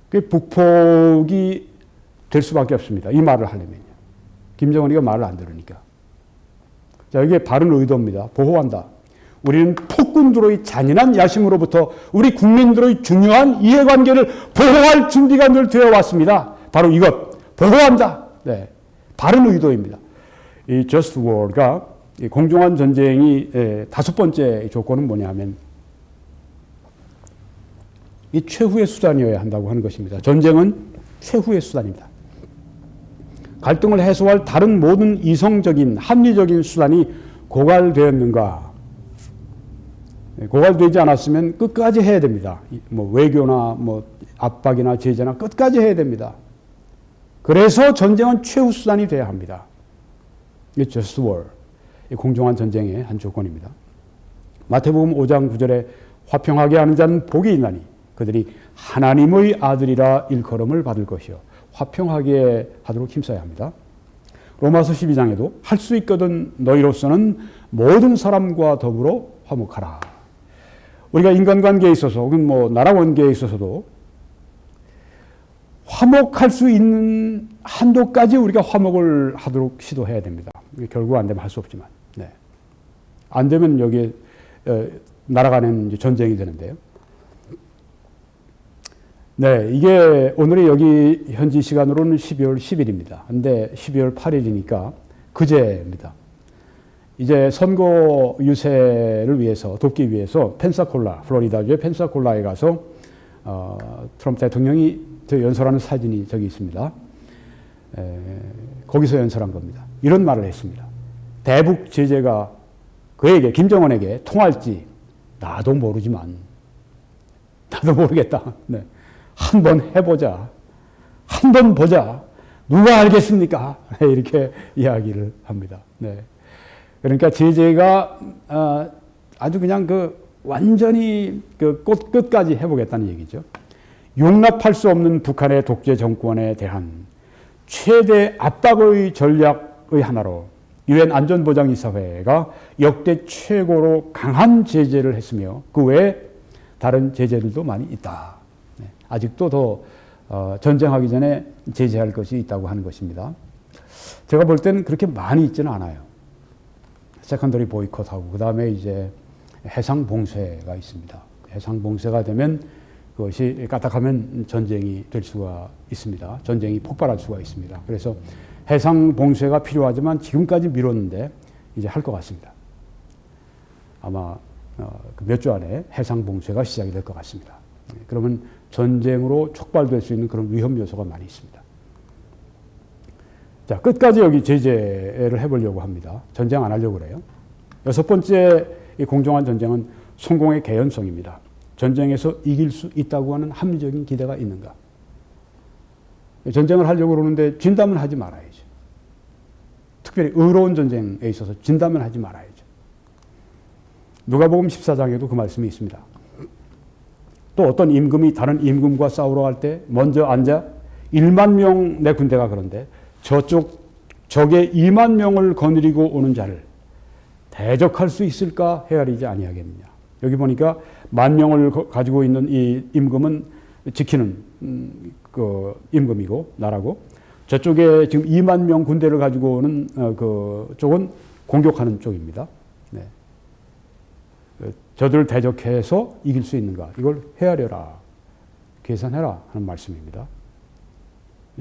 그게 북폭이 될 수밖에 없습니다. 이 말을 하려면요. 김정은이가 말을 안 들으니까. 자, 이게 바른 의도입니다. 보호한다. 우리는 폭군들의 잔인한 야심으로부터 우리 국민들의 중요한 이해관계를 보호할 준비가 늘 되어 왔습니다. 바로 이것, 보호한다. 네, 바른 의도입니다. 이 Just War가 공정한 전쟁이 다섯 번째 조건은 뭐냐면 이 최후의 수단이어야 한다고 하는 것입니다. 전쟁은 최후의 수단입니다. 갈등을 해소할 다른 모든 이성적인 합리적인 수단이 고갈되었는가? 고갈되지 않았으면 끝까지 해야 됩니다. 뭐 외교나 뭐 압박이나 제재나 끝까지 해야 됩니다. 그래서 전쟁은 최후 수단이 돼야 합니다. 이게 Just War, 공정한 전쟁의 한 조건입니다. 마태복음 5장 9절에 화평하게 하는 자는 복이 있나니 그들이 하나님의 아들이라 일컬음을 받을 것이요. 화평하게 하도록 힘써야 합니다. 로마서 12장에도 할 수 있거든 너희로서는 모든 사람과 더불어 화목하라. 우리가 인간관계에 있어서 혹은 뭐 나라 관계에 있어서도 화목할 수 있는 한도까지 우리가 화목을 하도록 시도해야 됩니다. 결국 안 되면 할 수 없지만. 네. 안 되면 여기에 날아가는 이제 전쟁이 되는데요. 네, 이게 오늘이 여기 현지 시간으로는 12월 10일입니다. 근데 12월 8일이니까 그제입니다. 이제 선거 유세를 위해서 돕기 위해서 플로리다주의 펜사콜라에 가서 트럼프 대통령이 연설하는 사진이 저기 있습니다. 거기서 연설한 겁니다. 이런 말을 했습니다. 대북 제재가 그에게 김정은에게 통할지 나도 모르지만 나도 모르겠다. 네. 한번 해보자. 한번 보자. 누가 알겠습니까? 이렇게 이야기를 합니다. 네. 그러니까 제재가 아주 그냥 완전히 끝까지 해보겠다는 얘기죠. 용납할 수 없는 북한의 독재 정권에 대한 최대 압박의 전략의 하나로 유엔 안전보장이사회가 역대 최고로 강한 제재를 했으며 그 외에 다른 제재들도 많이 있다. 네. 아직도 더 전쟁하기 전에 제재할 것이 있다고 하는 것입니다. 제가 볼 때는 그렇게 많이 있지는 않아요. 세컨더리 보이콧하고 그 다음에 이제 해상 봉쇄가 있습니다. 해상 봉쇄가 되면 그것이 까딱하면 전쟁이 될 수가 있습니다. 전쟁이 폭발할 수가 있습니다. 그래서 해상 봉쇄가 필요하지만 지금까지 미뤘는데 이제 할 것 같습니다. 아마 몇 주 안에 해상 봉쇄가 시작이 될 것 같습니다. 그러면 전쟁으로 촉발될 수 있는 그런 위험 요소가 많이 있습니다. 자, 끝까지 여기 제재를 해보려고 합니다. 전쟁 안 하려고 그래요. 여섯 번째 이 공정한 전쟁은 성공의 개연성입니다. 전쟁에서 이길 수 있다고 하는 합리적인 기대가 있는가? 전쟁을 하려고 그러는데 진다면 하지 말아야죠. 특별히 의로운 전쟁에 있어서 진다면 하지 말아야죠. 누가복음 14장에도 그 말씀이 있습니다. 또 어떤 임금이 다른 임금과 싸우러 갈 때 먼저 앉아 1만 명 내 군대가 그런데 저쪽 적의 2만 명을 거느리고 오는 자를 대적할 수 있을까 헤아리지 아니하겠느냐. 여기 보니까 10,000명을 가지고 있는 이 임금은 지키는 그 임금이고 나라고, 저쪽에 지금 2만 명 군대를 가지고 오는 그 쪽은 공격하는 쪽입니다. 네. 저들을 대적해서 이길 수 있는가, 이걸 헤아려라, 계산해라 하는 말씀입니다.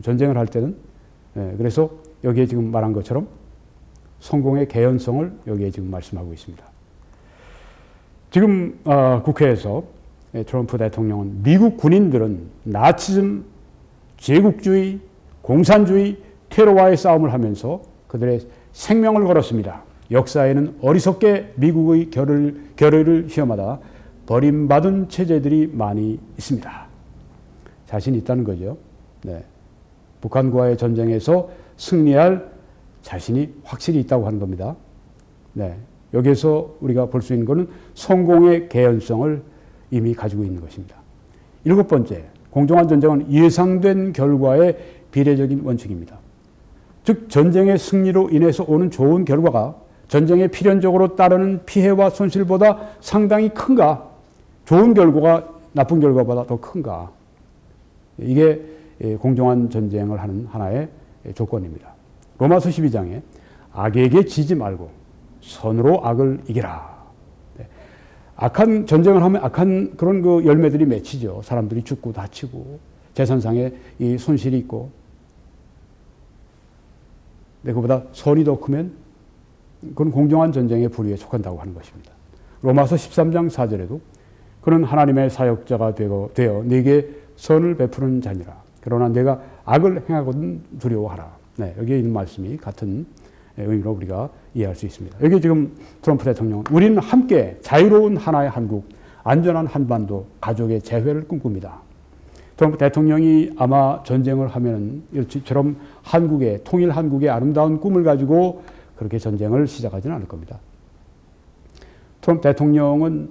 전쟁을 할 때는 그래서 여기에 지금 말한 것처럼 성공의 개연성을 여기에 지금 말씀하고 있습니다. 지금 국회에서 트럼프 대통령은 미국 군인들은 나치즘, 제국주의, 공산주의, 테러와의 싸움을 하면서 그들의 생명을 걸었습니다. 역사에는 어리석게 미국의 결의를 시험하다 버림받은 체제들이 많이 있습니다. 자신이 있다는 거죠. 네. 북한과의 전쟁에서 승리할 자신이 확실히 있다고 하는 겁니다. 네. 여기에서 우리가 볼 수 있는 것은 성공의 개연성을 이미 가지고 있는 것입니다. 일곱 번째, 공정한 전쟁은 예상된 결과의 비례적인 원칙입니다. 즉 전쟁의 승리로 인해서 오는 좋은 결과가 전쟁에 필연적으로 따르는 피해와 손실보다 상당히 큰가, 좋은 결과가 나쁜 결과보다 더 큰가. 이게 공정한 전쟁을 하는 하나의 조건입니다. 로마서 12장에 악에게 지지 말고 선으로 악을 이기라. 악한 전쟁을 하면 악한 그런 그 열매들이 맺히죠. 사람들이 죽고 다치고 재산상의 이 손실이 있고. 근데 그보다 선이 더 크면 그건 공정한 전쟁의 부류에 속한다고 하는 것입니다. 로마서 13장 4절에도 그는 하나님의 사역자가 되어 네게 선을 베푸는 자니라. 그러나 내가 악을 행하거든 두려워하라. 네, 여기에 있는 말씀이 같은 의미로 우리가 이해할 수 있습니다. 여기 지금 트럼프 대통령은 우리는 함께 자유로운 하나의 한국, 안전한 한반도, 가족의 재회를 꿈꿉니다. 트럼프 대통령이 아마 전쟁을 하면 이처럼 한국의, 통일 한국의 아름다운 꿈을 가지고 그렇게 전쟁을 시작하지는 않을 겁니다. 트럼프 대통령은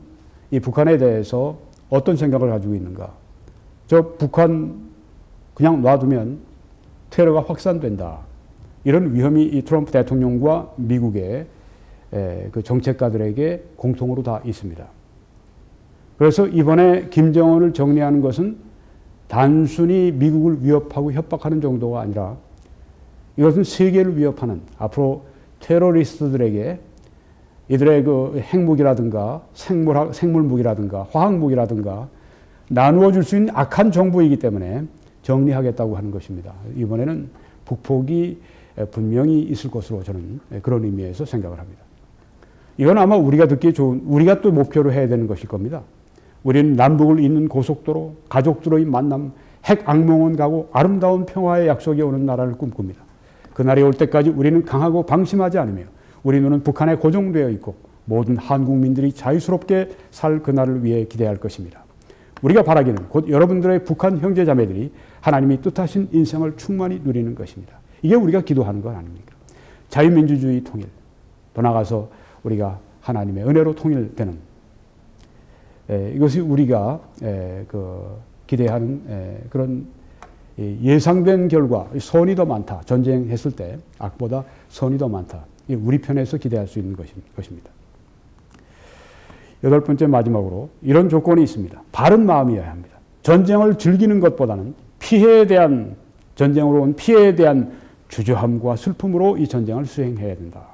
이 북한에 대해서 어떤 생각을 가지고 있는가? 저 북한 그냥 놔두면 테러가 확산된다. 이런 위험이 이 트럼프 대통령과 미국의 그 정책가들에게 공통으로 다 있습니다. 그래서 이번에 김정은을 정리하는 것은 단순히 미국을 위협하고 협박하는 정도가 아니라 이것은 세계를 위협하는, 앞으로 테러리스트들에게 이들의 그 핵무기라든가 생물무기라든가 화학무기라든가 나누어 줄 수 있는 악한 정보이기 때문에 정리하겠다고 하는 것입니다. 이번에는 북폭이 분명히 있을 것으로 저는 그런 의미에서 생각을 합니다. 이건 아마 우리가 듣기에 좋은, 우리가 또 목표로 해야 되는 것일 겁니다. 우리는 남북을 잇는 고속도로, 가족들의 만남, 핵 악몽은 가고 아름다운 평화의 약속이 오는 나라를 꿈꿉니다. 그날이 올 때까지 우리는 강하고 방심하지 않으며 우리 눈은 북한에 고정되어 있고 모든 한국민들이 자유스럽게 살 그날을 위해 기대할 것입니다. 우리가 바라기는 곧 여러분들의 북한 형제자매들이 하나님이 뜻하신 인생을 충만히 누리는 것입니다. 이게 우리가 기도하는 것 아닙니까? 자유민주주의 통일, 더 나아가서 우리가 하나님의 은혜로 통일되는, 이것이 우리가 기대하는 그런 예상된 결과, 선이 더 많다. 전쟁했을 때 악보다 선이 더 많다. 우리 편에서 기대할 수 있는 것입니다. 여덟 번째, 마지막으로 이런 조건이 있습니다. 바른 마음이어야 합니다. 전쟁을 즐기는 것보다는 전쟁으로 온 피해에 대한 주저함과 슬픔으로 이 전쟁을 수행해야 된다.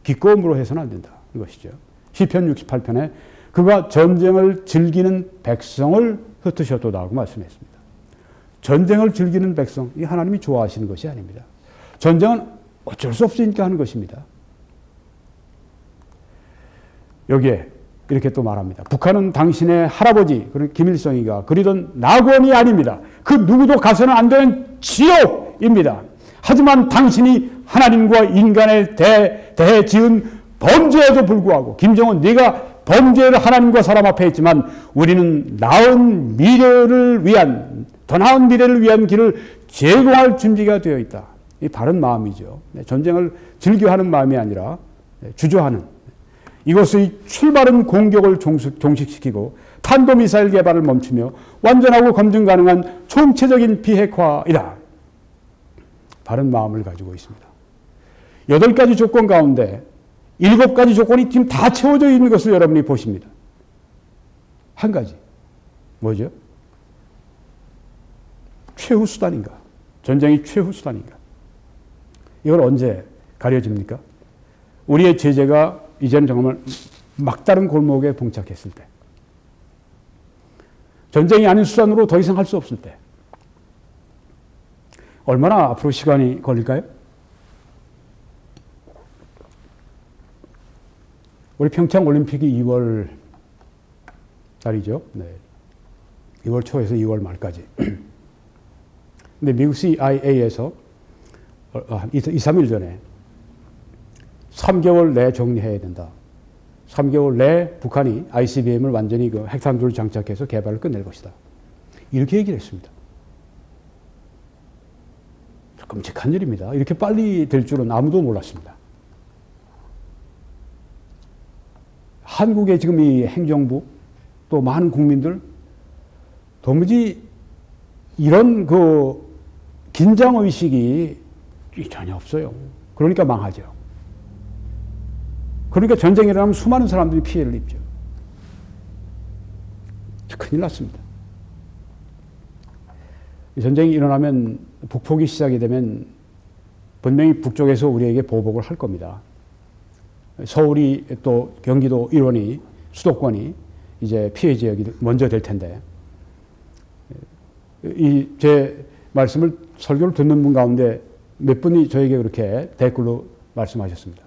기꺼움으로 해서는 안 된다. 이것이죠. 시편 68편에 그가 전쟁을 즐기는 백성을 흩으셨도다 하고 말씀했습니다. 전쟁을 즐기는 백성, 이 하나님이 좋아하시는 것이 아닙니다. 전쟁은 어쩔 수 없으니까 하는 것입니다. 여기에 이렇게 또 말합니다. 북한은 당신의 할아버지 김일성이가 그리던 낙원이 아닙니다. 그 누구도 가서는 안 되는 지옥입니다. 하지만 당신이 하나님과 인간에 대해 지은 범죄에도 불구하고 김정은 네가 범죄를 하나님과 사람 앞에 했지만 우리는 나은 미래를 위한 더 나은 미래를 위한 길을 제공할 준비가 되어 있다. 이 바른 마음이죠. 전쟁을 즐겨하는 마음이 아니라 주저하는 이것의 출발은 공격을 종식시키고 탄도미사일 개발을 멈추며 완전하고 검증 가능한 총체적인 비핵화이다. 바른 마음을 가지고 있습니다. 8가지 조건 가운데 7가지 조건이 지금 다 채워져 있는 것을 여러분이 보십니다. 한 가지. 뭐죠? 최후 수단인가? 전쟁이 최후 수단인가? 이걸 언제 가려집니까? 우리의 제재가 이제는 정말 막다른 골목에 봉착했을 때. 전쟁이 아닌 수단으로 더 이상 할 수 없을 때. 얼마나 앞으로 시간이 걸릴까요? 우리 평창 올림픽이 2월 달이죠. 네. 2월 초에서 2월 말까지. 근데 미국 CIA에서 2, 3일 전에 3개월 내에 정리해야 된다. 3개월 내에 북한이 ICBM을 완전히 그 핵탄두를 장착해서 개발을 끝낼 것이다. 이렇게 얘기를 했습니다. 끔찍한 일입니다. 이렇게 빨리 될 줄은 아무도 몰랐습니다. 한국의 지금 이 행정부 또 많은 국민들 도무지 이런 그 긴장의식이 전혀 없어요. 그러니까 망하죠. 그러니까 전쟁이 일어나면 수많은 사람들이 피해를 입죠. 큰일 났습니다. 전쟁이 일어나면 북폭이 시작이 되면 분명히 북쪽에서 우리에게 보복을 할 겁니다. 서울이 또 경기도 일원이 수도권이 이제 피해 지역이 먼저 될 텐데 이 제 말씀을 설교를 듣는 분 가운데 몇 분이 저에게 그렇게 댓글로 말씀하셨습니다.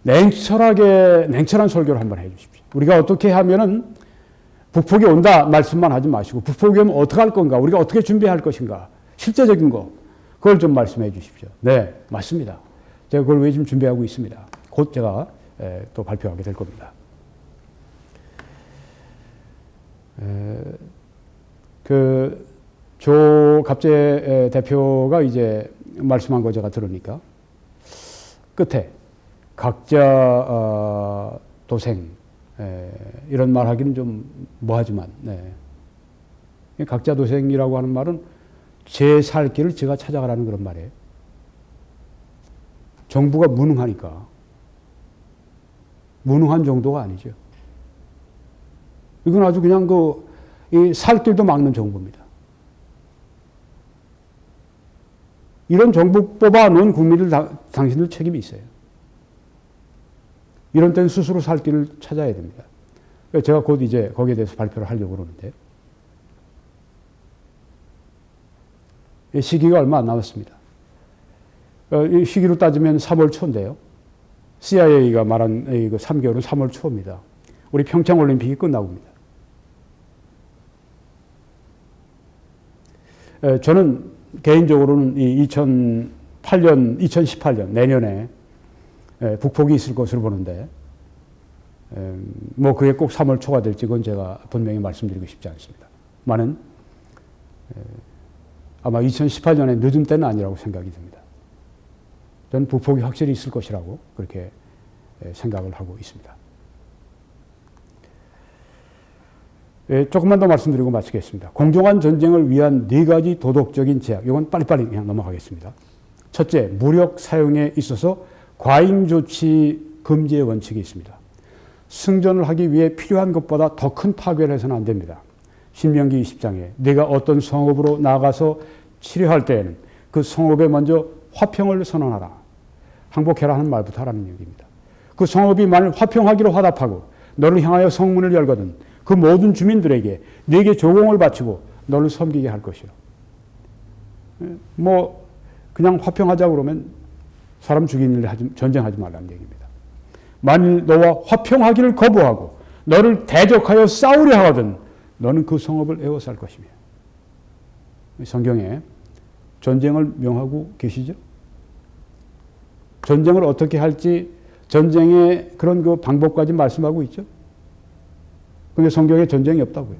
냉철한 설교를 한번 해 주십시오. 우리가 어떻게 하면은 북폭이 온다 말씀만 하지 마시고 북폭이 오면 어떻게 할 건가? 우리가 어떻게 준비할 것인가? 실제적인 거 그걸 좀 말씀해 주십시오. 네, 맞습니다. 제가 그걸 왜 지금 준비하고 있습니다. 곧 제가 또 발표하게 될 겁니다. 조 갑재 대표가 이제 말씀한 거 제가 들으니까 끝에 각자 도생 이런 말 하기는 좀 뭐하지만 각자 도생이라고 하는 말은 제 살 길을 제가 찾아가라는 그런 말이에요. 정부가 무능하니까 무능한 정도가 아니죠. 이건 아주 그냥 이 살 길도 막는 정부입니다. 이런 정부 뽑아놓은 국민들 당신들 책임이 있어요. 이런 때는 스스로 살 길을 찾아야 됩니다. 제가 곧 이제 거기에 대해서 발표를 하려고 그러는데 시기가 얼마 안 남았습니다. 이 시기로 따지면 3월 초인데요. CIA가 말한 3개월은 3월 초입니다. 우리 평창 올림픽이 끝나고입니다. 저는 개인적으로는 2018년 내년에 북폭이 있을 것으로 보는데 뭐 그게 꼭 3월 초가 될지 그건 제가 분명히 말씀드리고 싶지 않습니다. 많은 아마 2018년에 늦은 때는 아니라고 생각이 듭니다. 저는 북폭이 확실히 있을 것이라고 그렇게 생각을 하고 있습니다. 조금만 더 말씀드리고 마치겠습니다. 공정한 전쟁을 위한 4가지 도덕적인 제약. 이건 빨리빨리 그냥 넘어가겠습니다. 첫째, 무력 사용에 있어서 과잉 조치 금지의 원칙이 있습니다. 승전을 하기 위해 필요한 것보다 더 큰 파괴를 해서는 안 됩니다. 신명기 20장에 네가 어떤 성읍으로 나가서 치료할 때에는 그 성읍에 먼저 화평을 선언하라. 항복해라 하는 말부터 하라는 얘기입니다. 그 성읍이 만일 화평하기로 화답하고 너를 향하여 성문을 열거든 그 모든 주민들에게 네게 조공을 바치고 너를 섬기게 할 것이요. 그냥 화평하자 그러면 사람 죽이는 일 전쟁하지 말라는 얘기입니다. 만일 너와 화평하기를 거부하고 너를 대적하여 싸우려 하거든 너는 그 성읍을 에워 살 것이며. 성경에 전쟁을 명하고 계시죠? 전쟁을 어떻게 할지 전쟁의 그런 그 방법까지 말씀하고 있죠. 근데 성경에 전쟁이 없다고요.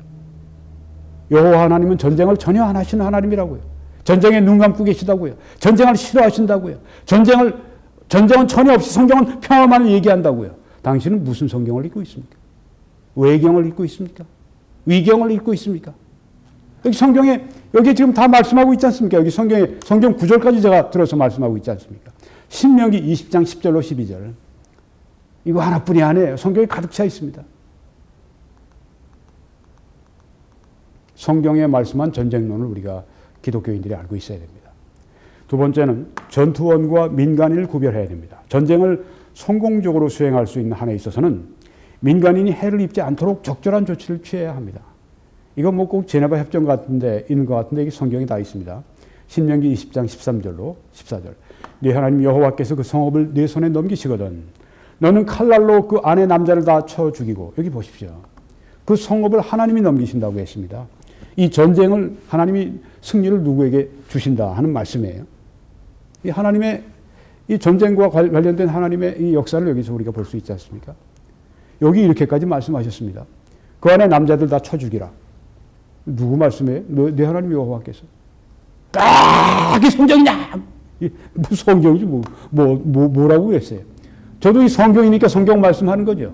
여호와 하나님은 전쟁을 전혀 안 하시는 하나님이라고요. 전쟁에 눈 감고 계시다고요. 전쟁을 싫어하신다고요. 전쟁은 전혀 없이 성경은 평화만을 얘기한다고요. 당신은 무슨 성경을 읽고 있습니까? 외경을 읽고 있습니까? 위경을 읽고 있습니까? 여기 성경에 여기 지금 다 말씀하고 있지 않습니까? 여기 성경 구절까지 제가 들어서 말씀하고 있지 않습니까? 신명기 20장 10절로 12절. 이거 하나뿐이 아니에요. 성경에 가득 차 있습니다. 성경에 말씀한 전쟁론을 우리가 기독교인들이 알고 있어야 됩니다. 두 번째는 전투원과 민간인을 구별해야 됩니다. 전쟁을 성공적으로 수행할 수 있는 한에 있어서는 민간인이 해를 입지 않도록 적절한 조치를 취해야 합니다. 이건 뭐 꼭 제네바 협정 같은데 있는 것 같은데 이게 성경에 다 있습니다. 신명기 20장 13절로 14절. 네 하나님 여호와께서 그 성읍을 네 손에 넘기시거든 너는 칼날로 그 안에 남자를 다 쳐 죽이고. 여기 보십시오. 그 성읍을 하나님이 넘기신다고 했습니다. 이 전쟁을 하나님이 승리를 누구에게 주신다 하는 말씀이에요. 이 하나님의 이 전쟁과 관련된 하나님의 이 역사를 여기서 우리가 볼 수 있지 않습니까? 여기 이렇게까지 말씀하셨습니다. 그 안에 남자들 다 쳐 죽이라. 누구 말씀이에요? 내 하나님 여호와께서. 이게 성경이냐? 뭐 성경이지 뭐라고 그랬어요? 저도 이 성경이니까 성경 말씀하는 거죠.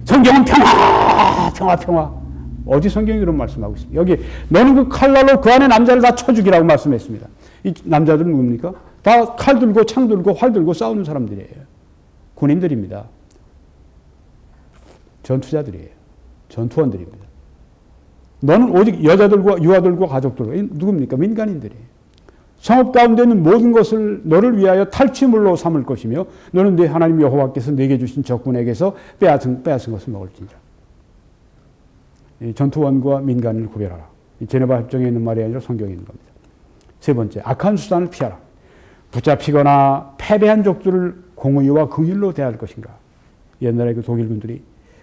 성경은 평화. 어디 성경이 그런 말씀하고 있습니다. 여기 너는 그 칼날로 그 안에 남자를 다 쳐 죽이라고 말씀했습니다. 이 남자들은 누굽니까? 다 칼 들고 창 들고 활 들고 싸우는 사람들이에요. 군인들입니다. 전투자들이에요. 전투원들입니다. 너는 오직 여자들과 유아들과 가족들, 누굽니까? 민간인들이에요. 성읍 가운데 있는 모든 것을 너를 위하여 탈취물로 삼을 것이며 너는 네 하나님 여호와께서 네게 주신 적군에게서 빼앗은 것을 먹을지니라. 전투원과 민간인을 구별하라. 제네바 협정에 있는 말이 아니라 성경에 있는 겁니다. 세 번째, 악한 수단을 피하라. 붙잡히거나 패배한 적들을 공의와 긍휼로 대할 것인가. 옛날에 그 독일군들이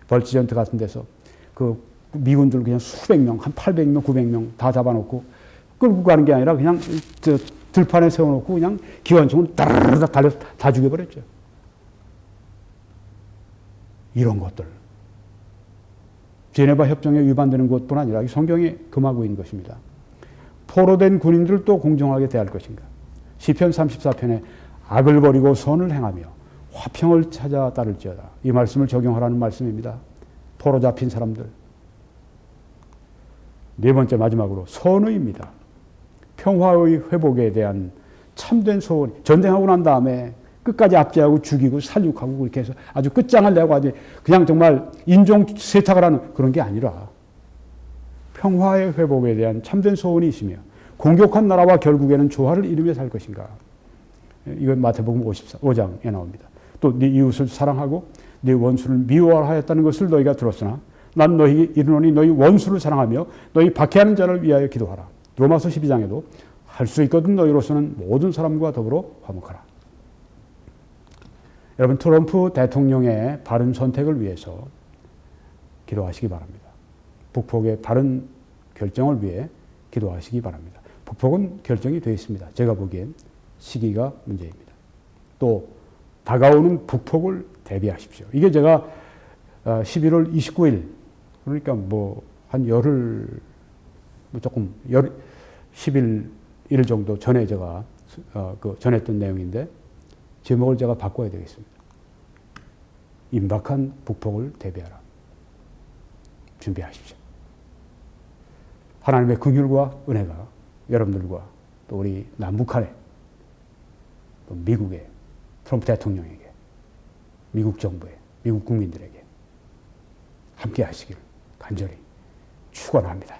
벌지전투 같은 데서 그 미군들 그냥 수백 명, 한 800명, 900명 다 잡아놓고 끌고 가는 게 아니라 그냥 들판에 세워놓고 그냥 기관총을 따르르 달려 다 죽여버렸죠. 이런 것들. 제네바 협정에 위반되는 것뿐 아니라 성경에 금하고 있는 것입니다. 포로된 군인들을 또 공정하게 대할 것인가. 시편 34편에 악을 버리고 선을 행하며 화평을 찾아 따를지어다. 이 말씀을 적용하라는 말씀입니다. 포로 잡힌 사람들. 네 번째 마지막으로 선의입니다. 평화의 회복에 대한 참된 소원. 전쟁하고 난 다음에 끝까지 압제하고 죽이고 살육하고 그렇게 해서 아주 끝장을 내고 아주 그냥 정말 인종 세탁을 하는 그런 게 아니라 평화의 회복에 대한 참된 소원이 있으며 공격한 나라와 결국에는 조화를 이루며 살 것인가. 이건 마태복음 55장에 나옵니다. 또 네 이웃을 사랑하고 네 원수를 미워하였다는 것을 너희가 들었으나 난 너희에게 이르노니 너희 원수를 사랑하며 너희 박해하는 자를 위하여 기도하라. 로마서 12장에도 할 수 있거든 너희로서는 모든 사람과 더불어 화목하라. 여러분 트럼프 대통령의 바른 선택을 위해서 기도하시기 바랍니다. 북폭의 바른 결정을 위해 기도하시기 바랍니다. 북폭은 결정이 되어 있습니다. 제가 보기엔 시기가 문제입니다. 또 다가오는 북폭을 대비하십시오. 이게 제가 11월 29일 그러니까 뭐 한 열흘 조금 11일 정도 전에 제가 전했던 내용인데 제목을 제가 바꿔야 되겠습니다. 임박한 북폭을 대비하라. 준비하십시오. 하나님의 긍휼과 은혜가 여러분들과 또 우리 남북한에 또 미국의 트럼프 대통령에게 미국 정부에 미국 국민들에게 함께 하시기를 간절히 축원합니다.